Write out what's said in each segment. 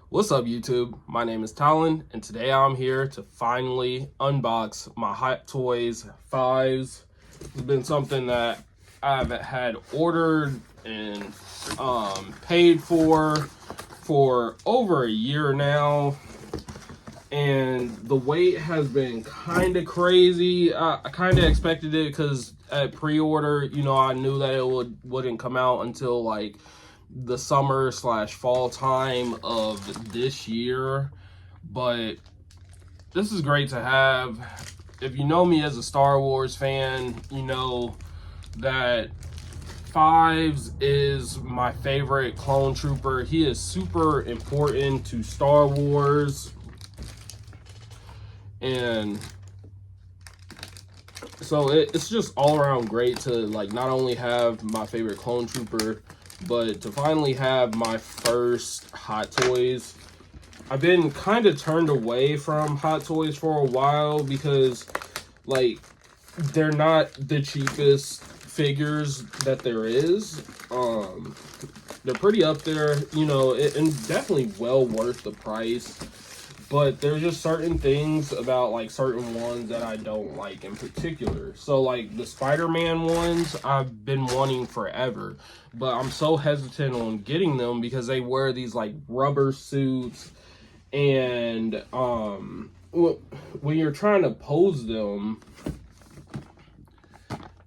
What's up, YouTube? My name is Talon, and today I'm here to finally unbox my Hot Toys 5s. It's been something that I've had ordered and paid for over a year now, and the wait has been kind of crazy. I kind of expected it because at pre-order, you know, I knew that it wouldn't come out until like the summer / fall time of this year, but this is great to have. If you know me as a Star Wars fan, you know that Fives is my favorite clone trooper. He is super important to Star Wars, and so it's just all around great to like not only have my favorite clone trooper, but to finally have my first Hot Toys. I've been kind of turned away from Hot Toys for a while because like they're not the cheapest figures that there is. They're pretty up there, you know, and definitely well worth the price. But there's just certain things about like certain ones that I don't like in particular. So like the Spider-Man ones, I've been wanting forever, but I'm so hesitant on getting them because they wear these like rubber suits, and when you're trying to pose them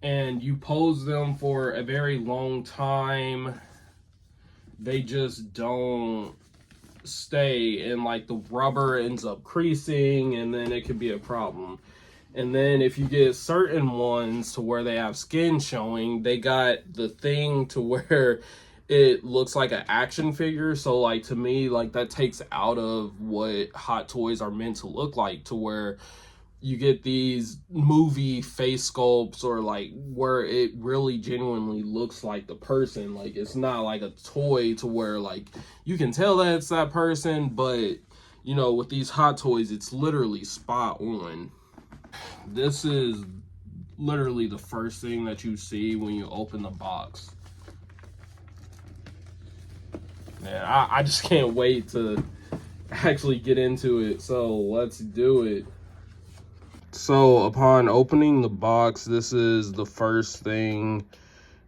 and you pose them for a very long time, they just don't stay, and like the rubber ends up creasing, and then it could be a problem. And then if you get certain ones to where they have skin showing, they got the thing to where it looks like an action figure. So like to me, like that takes out of what Hot Toys are meant to look like, to where you get these movie face sculpts, or like where it really genuinely looks like the person. Like it's not like a toy to where like you can tell that it's that person, but you know, with these Hot Toys, it's literally spot on. This is literally the first thing that you see when you open the box. Man, I just can't wait to actually get into it, so let's do it. So upon opening the box, this is the first thing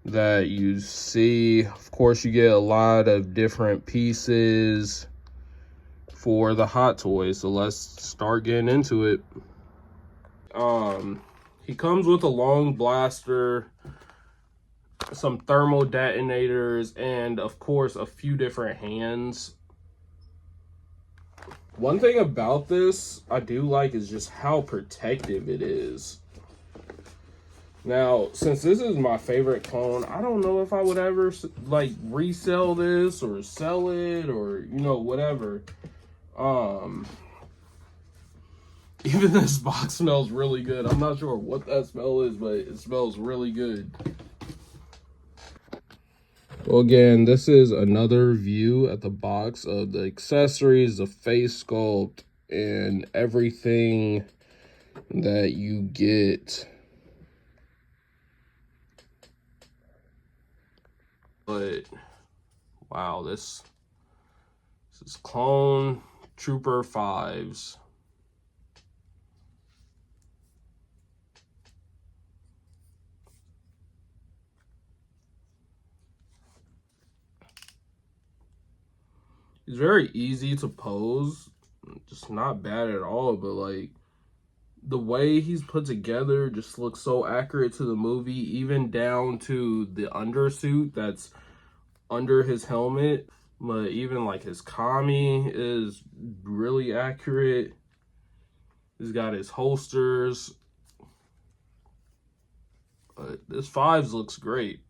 that you see. Of course, you get a lot of different pieces for the Hot Toys, so let's start getting into it. He comes with a long blaster, some thermal detonators, and of course a few different hands. One thing about this I do like is just how protective it is. Now, since this is my favorite clone, I don't know if I would ever like resell this or sell it, or you know, whatever. Even this box smells really good. I'm not sure what that smell is, but it smells really good. Well, again, this is another view at the box of the accessories, the face sculpt, and everything that you get. But wow, this is Clone Trooper 5s. It's very easy to pose, just not bad at all, but like the way he's put together just looks so accurate to the movie, even down to the undersuit that's under his helmet. But even like his commie is really accurate. He's got his holsters. But this 5s looks great.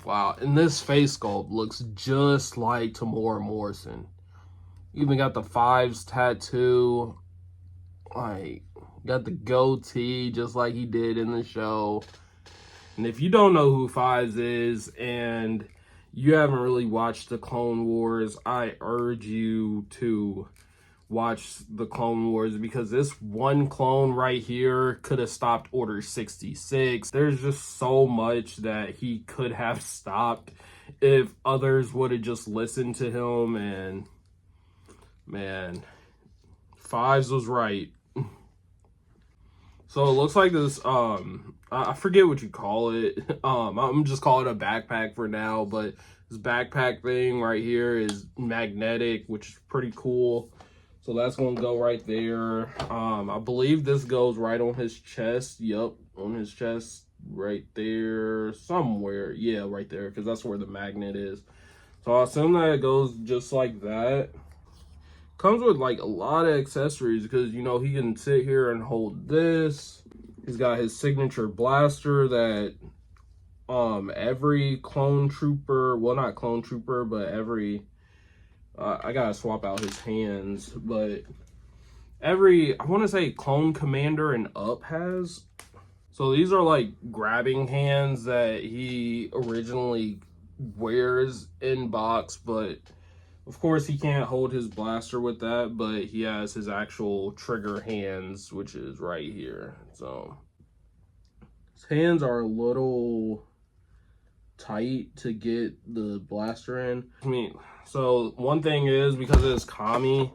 Wow, and this face sculpt looks just like Tamora Morrison. Even got the 5s tattoo. Like, got the goatee just like he did in the show. And if you don't know who 5s is, and you haven't really watched the Clone Wars, I urge you to watch the Clone Wars, because this one clone right here could have stopped Order 66. There's just so much that he could have stopped if others would have just listened to him. And man, Fives was right. So it looks like this, I forget what you call it. I'm just calling it a backpack for now, but this backpack thing right here is magnetic, which is pretty cool. So that's gonna go right there. I believe this goes right on his chest. Yep, on his chest, right there, somewhere. Yeah, right there, because that's where the magnet is. So I assume that it goes just like that. Comes with like a lot of accessories because, you know, he can sit here and hold this. He's got his signature blaster that every clone trooper, well, not clone trooper, but every I gotta swap out his hands, but every, I want to say clone commander and up has. So these are like grabbing hands that he originally wears in box, but of course he can't hold his blaster with that, but he has his actual trigger hands, which is right here. So his hands are a little tight to get the blaster in. I mean, so one thing is, because it's Kami,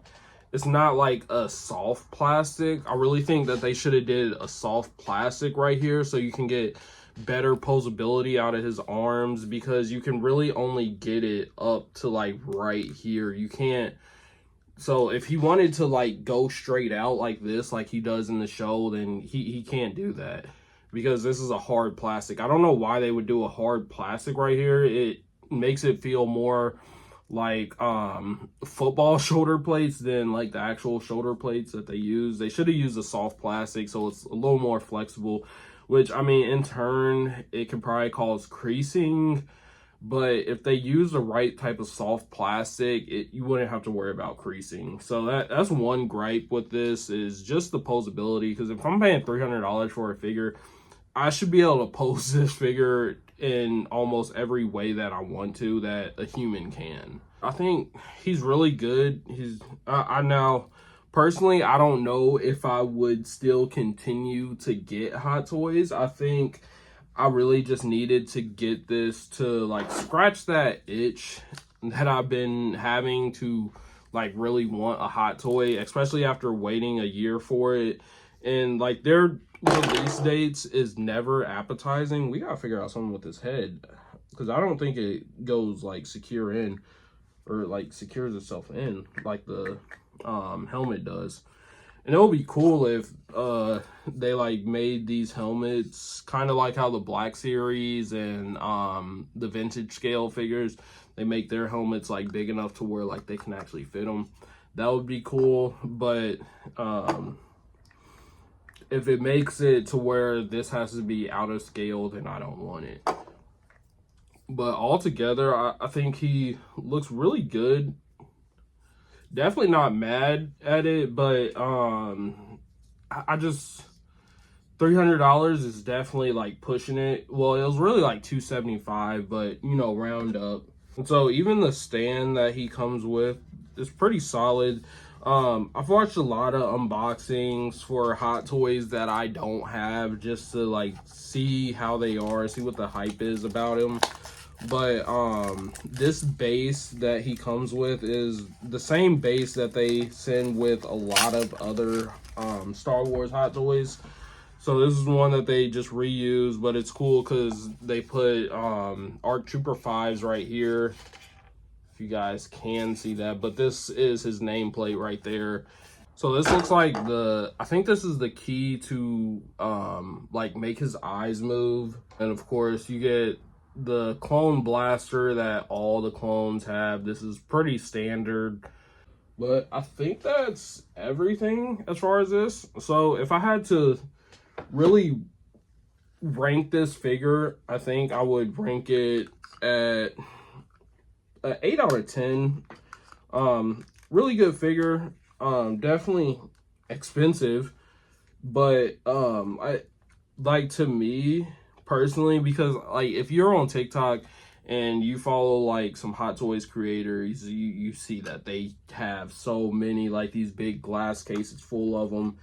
it's not like a soft plastic. I really think that they should have did a soft plastic right here so you can get better posability out of his arms, because you can really only get it up to like right here. You can't, so if he wanted to like go straight out like this, like he does in the show, then he can't do that, because this is a hard plastic. I don't know why they would do a hard plastic right here. It makes it feel more like football shoulder plates than like the actual shoulder plates that they use. They should have used a soft plastic so it's a little more flexible, which, I mean, in turn it can probably cause creasing. But if they use the right type of soft plastic, you wouldn't have to worry about creasing. So that's one gripe with this, is just the posability. Because if I'm paying $300 for a figure, I should be able to pose this figure in almost every way that I want to, that a human can. I think he's really good. I now, personally, I don't know if I would still continue to get Hot Toys. I think I really just needed to get this to like scratch that itch that I've been having to like really want a Hot Toy, especially after waiting a year for it. And like their release dates is never appetizing. We gotta figure out something with his head, because I don't think it goes like secure in, or like secures itself in like the helmet does. And it would be cool if they like made these helmets kind of like how the Black Series and the vintage scale figures, they make their helmets like big enough to where like they can actually fit them. That would be cool. But if it makes it to where this has to be out of scale, then I don't want it. But altogether, I think he looks really good. Definitely not mad at it, but I just, $300 is definitely like pushing it. Well, it was really like $275, but you know, round up. And so even the stand that he comes with is pretty solid. I've watched a lot of unboxings for Hot Toys that I don't have, just to like see how they are, see what the hype is about them. But this base that he comes with is the same base that they send with a lot of other Star Wars Hot Toys. So this is one that they just reuse, but it's cool because they put ARC Trooper 5s right here, if you guys can see that. But this is his nameplate right there. So this looks like I think this is the key to like make his eyes move. And of course you get the clone blaster that all the clones have. This is pretty standard. But I think that's everything as far as this. So if I had to really rank this figure, I think I would rank it at an 8 out of 10. Really good figure. Definitely expensive, but I like, to me personally, because like if you're on TikTok and you follow like some Hot Toys creators, you see that they have so many like these big glass cases full of them.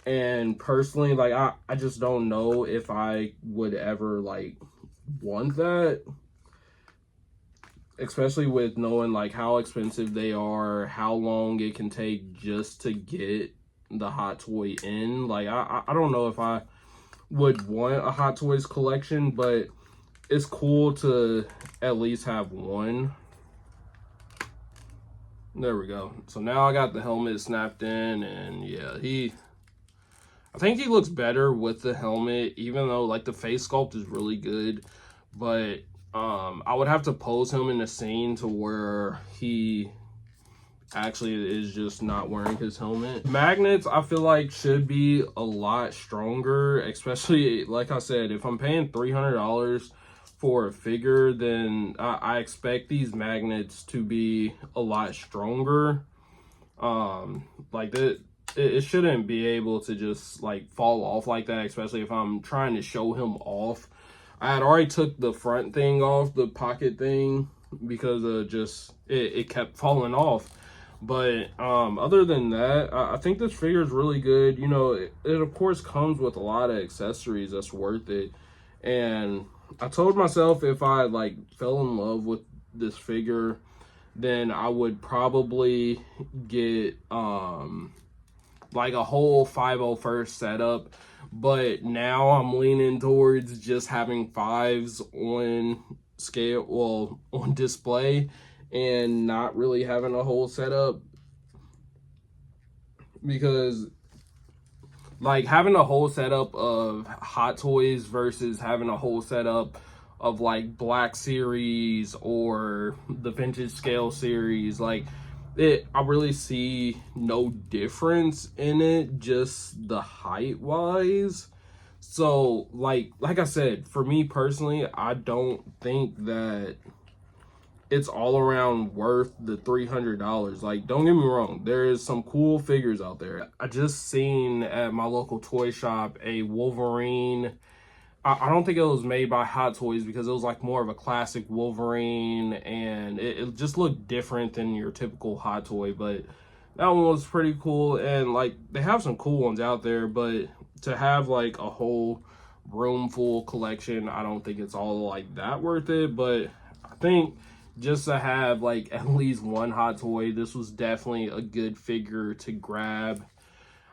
And personally, like I just don't know if I would ever like want that. especially with knowing like how expensive they are, how long it can take just to get the Hot Toy in. Like I don't know if I would want a Hot Toys collection, but it's cool to at least have one. There we go. So now I got the helmet snapped in, and yeah, I think he looks better with the helmet, even though like the face sculpt is really good. But I would have to pose him in a scene to where he actually is just not wearing his helmet. Magnets, I feel like, should be a lot stronger, especially like I said, if I'm paying $300 for a figure, then I expect these magnets to be a lot stronger. Like it shouldn't be able to just like fall off like that, especially if I'm trying to show him off. I had already took the front thing off, the pocket thing, because of just it kept falling off. But other than that, I think this figure is really good. You know, it of course comes with a lot of accessories that's worth it. And I told myself if I like fell in love with this figure, then I would probably get like a whole 501st setup. But now I'm leaning towards just having 5s on scale, well, on display, and not really having a whole setup, because like having a whole setup of Hot Toys versus having a whole setup of like Black Series or the Vintage Scale Series, like I really see no difference in it, just the height wise. So like I said, for me personally, I don't think that it's all around worth the $300. Like, don't get me wrong, there is some cool figures out there. I just seen at my local toy shop a Wolverine. I don't think it was made by Hot Toys, because it was like more of a classic Wolverine, and it just looked different than your typical Hot Toy. But that one was pretty cool, and like they have some cool ones out there, but to have like a whole room full collection, I don't think it's all like that worth it. But I think just to have like at least one Hot Toy, this was definitely a good figure to grab.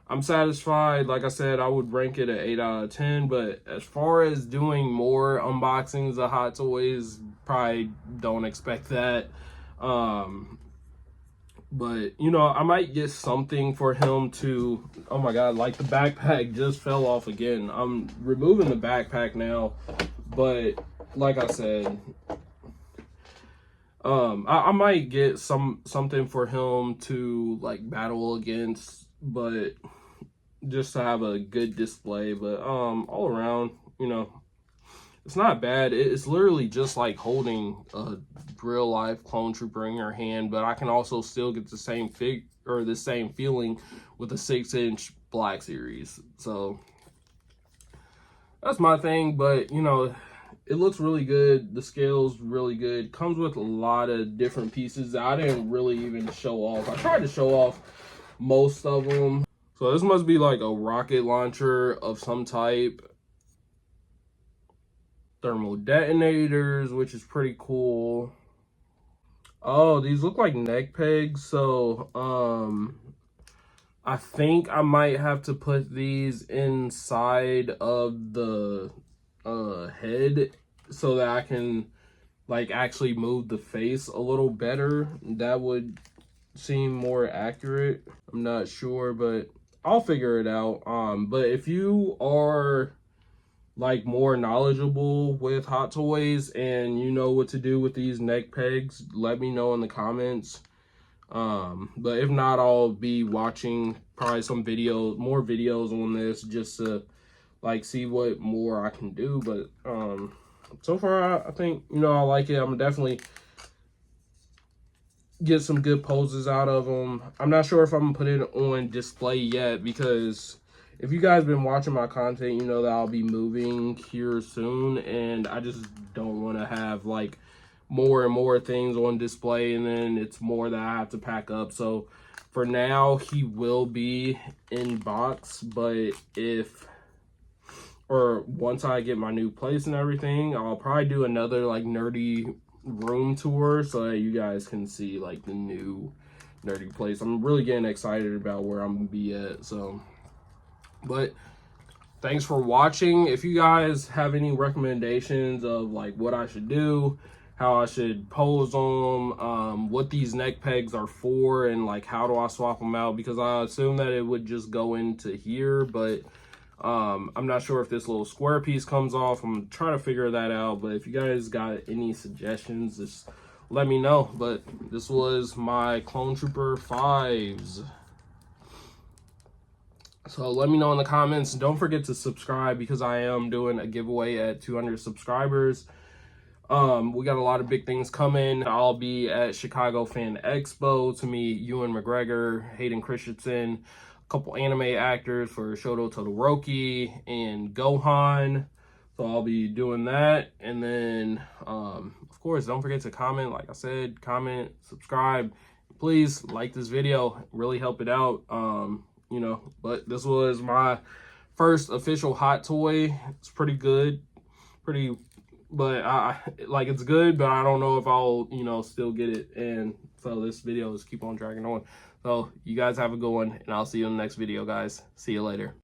I'm satisfied. Like I said, I would rank it at 8 out of 10, but as far as doing more unboxings of Hot Toys, probably don't expect that. But you know, I might get something for him to, oh my god, like the backpack just fell off again. I'm removing the backpack now, but like I said, I might get something for him to like battle against, but just to have a good display. But all around, you know, it's not bad. It's literally just like holding a real life clone trooper in your hand, but I can also still get the same the same feeling with a 6-inch Black Series. So that's my thing. But you know, it looks really good. The scale's really good. Comes with a lot of different pieces that I didn't really even show off. I tried to show off most of them. So this must be like a rocket launcher of some type. Thermal detonators, which is pretty cool. Oh, these look like neck pegs. So I think I might have to put these inside of the head so that I can like actually move the face a little better. That would seem more accurate. I'm not sure, but I'll figure it out. But if you are like more knowledgeable with Hot Toys and you know what to do with these neck pegs, let me know in the comments. But if not, I'll be watching probably more videos on this, just to like see what more I can do. But so far I think, you know, I like it. I'm definitely get some good poses out of them. I'm not sure if I'm gonna put it on display yet, because if you guys been watching my content, you know that I'll be moving here soon, and I just don't want to have like more and more things on display, and then it's more that I have to pack up. So for now, he will be in box, but once I get my new place and everything, I'll probably do another like nerdy room tour so that you guys can see like the new nerdy place. I'm really getting excited about where I'm gonna be at. So, but thanks for watching. If you guys have any recommendations of like what I should do, how I should pose them, what these neck pegs are for, and like how do I swap them out, because I assume that it would just go into here, but I'm not sure if this little square piece comes off. I'm trying to figure that out, but if you guys got any suggestions, just let me know. But this was my Clone Trooper 5s. So let me know in the comments. Don't forget to subscribe, because I am doing a giveaway at 200 subscribers. We got a lot of big things coming. I'll be at Chicago Fan Expo to meet Ewan McGregor, Hayden Christensen, a couple anime actors for Shoto Todoroki and Gohan. So I'll be doing that. And then, of course, don't forget to comment. Like I said, comment, subscribe. Please like this video. Really help it out. You know, but this was my first official hot toy. It's pretty good. But I like, it's good, but I don't know if I'll, you know, still get it. And so this video is keep on dragging on. So you guys have a good one, and I'll see you in the next video, guys. See you later.